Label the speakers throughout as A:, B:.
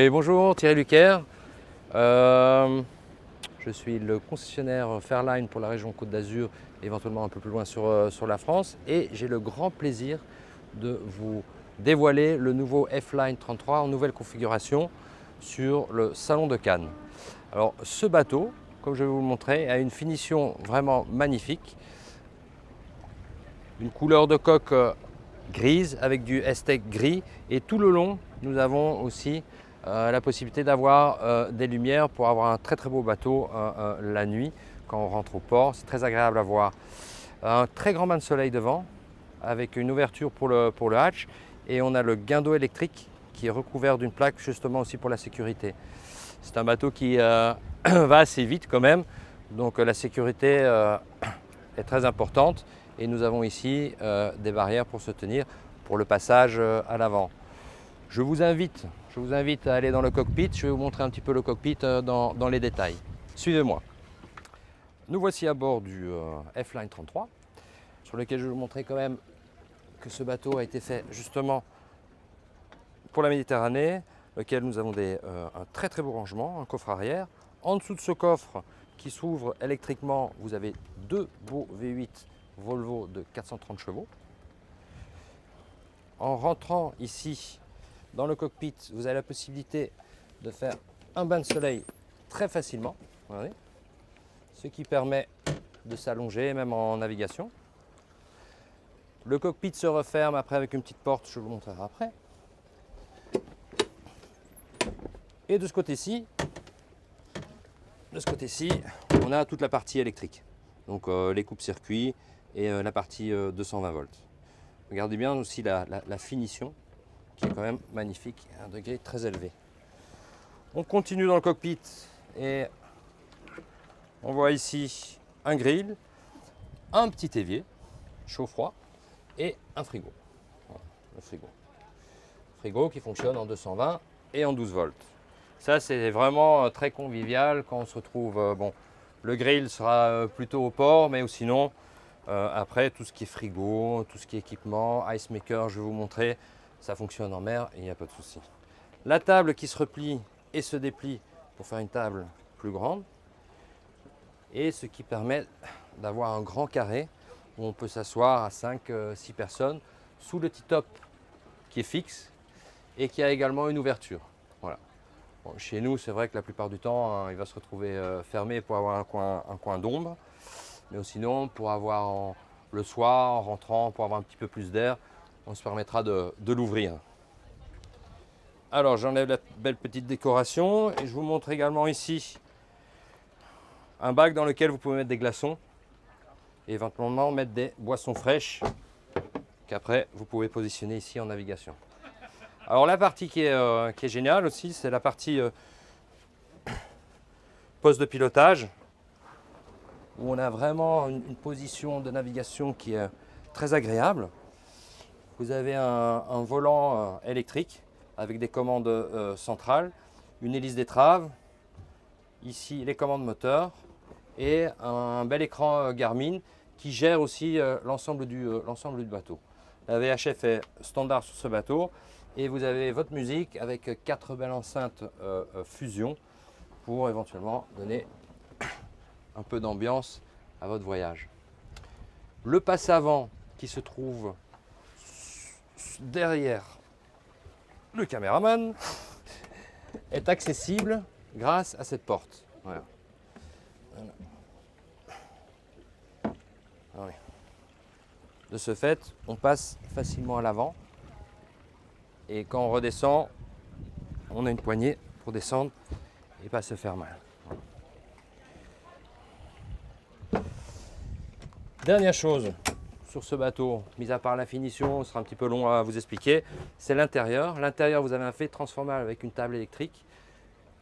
A: Oui, bonjour, Thierry Lucaire. Je suis le concessionnaire Fairline pour la région Côte d'Azur, éventuellement un peu plus loin sur la France. Et j'ai le grand plaisir de vous dévoiler le nouveau F-Line 33 en nouvelle configuration sur le Salon de Cannes. Alors ce bateau, comme je vais vous le montrer, a une finition vraiment magnifique. Une couleur de coque grise avec du S-Tech gris. Et tout le long, nous avons aussi la possibilité d'avoir des lumières pour avoir un très beau bateau la nuit quand on rentre au port. C'est très agréable à voir. Un très grand bain de soleil devant avec une ouverture pour le hatch et on a le guindeau électrique qui est recouvert d'une plaque justement aussi pour la sécurité. C'est un bateau qui va assez vite quand même, donc la sécurité est très importante et nous avons ici des barrières pour se tenir pour le passage à l'avant. Je vous invite à aller dans le cockpit. Je vais vous montrer un petit peu le cockpit dans les détails. Suivez-moi. Nous voici à bord du F-Line 33, sur lequel je vais vous montrer quand même que ce bateau a été fait justement pour la Méditerranée, lequel nous avons un très beau rangement, un coffre arrière. En dessous de ce coffre qui s'ouvre électriquement, vous avez deux beaux V8 Volvo de 430 chevaux. En rentrant ici dans le cockpit, vous avez la possibilité de faire un bain de soleil très facilement, regardez, ce qui permet de s'allonger même en navigation. Le cockpit se referme après avec une petite porte, je vous le montrerai après. Et de ce côté-ci, on a toute la partie électrique, donc les coupes-circuits et la partie 220 volts. Regardez bien aussi la finition qui est quand même magnifique, à un degré très élevé. On continue dans le cockpit et on voit ici un grill, un petit évier chaud-froid et un frigo. Voilà, le frigo qui fonctionne en 220 et en 12 volts. Ça c'est vraiment très convivial quand on se retrouve. Bon, le grill sera plutôt au port, mais sinon après tout ce qui est frigo, tout ce qui est équipement, ice maker, je vais vous montrer. Ça fonctionne en mer et il n'y a pas de souci. La table qui se replie et se déplie pour faire une table plus grande. Et ce qui permet d'avoir un grand carré où on peut s'asseoir à 5-6 personnes sous le T-top qui est fixe et qui a également une ouverture. Voilà. Bon, chez nous, c'est vrai que la plupart du temps, il va se retrouver fermé pour avoir un coin d'ombre. Mais sinon, pour avoir le soir, en rentrant, pour avoir un petit peu plus d'air, on se permettra de l'ouvrir. Alors j'enlève la belle petite décoration et je vous montre également ici un bac dans lequel vous pouvez mettre des glaçons et éventuellement mettre des boissons fraîches qu'après vous pouvez positionner ici en navigation. Alors la partie qui est géniale aussi, c'est la partie poste de pilotage où on a vraiment une position de navigation qui est très agréable. Vous avez un volant électrique avec des commandes centrales, une hélice d'étrave, ici les commandes moteur et un bel écran Garmin qui gère aussi l'ensemble du bateau. La VHF est standard sur ce bateau et vous avez votre musique avec 4 belles enceintes fusion pour éventuellement donner un peu d'ambiance à votre voyage. Le passe avant qui se trouve derrière le caméraman est accessible grâce à cette porte. Voilà. Voilà. De ce fait, on passe facilement à l'avant et quand on redescend, on a une poignée pour descendre et pas se faire mal. Voilà. Dernière chose sur ce bateau, mis à part la finition, ce sera un petit peu long à vous expliquer, c'est l'intérieur. L'intérieur, vous avez un fait transformable avec une table électrique,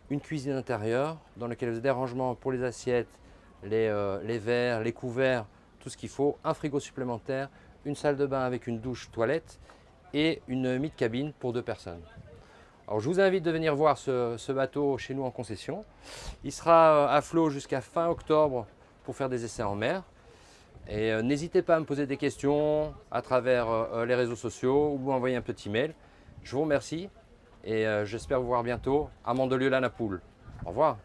A: une cuisine intérieure dans laquelle vous avez des rangements pour les assiettes, les verres, les couverts, tout ce qu'il faut, un frigo supplémentaire, une salle de bain avec une douche toilette et une mid-cabine pour 2 personnes. Alors je vous invite de venir voir ce bateau chez nous en concession. Il sera à flot jusqu'à fin octobre pour faire des essais en mer. Et n'hésitez pas à me poser des questions à travers les réseaux sociaux ou m'envoyer un petit mail. Je vous remercie Et j'espère vous voir bientôt à Mandelieu-la-Napoule. Au revoir.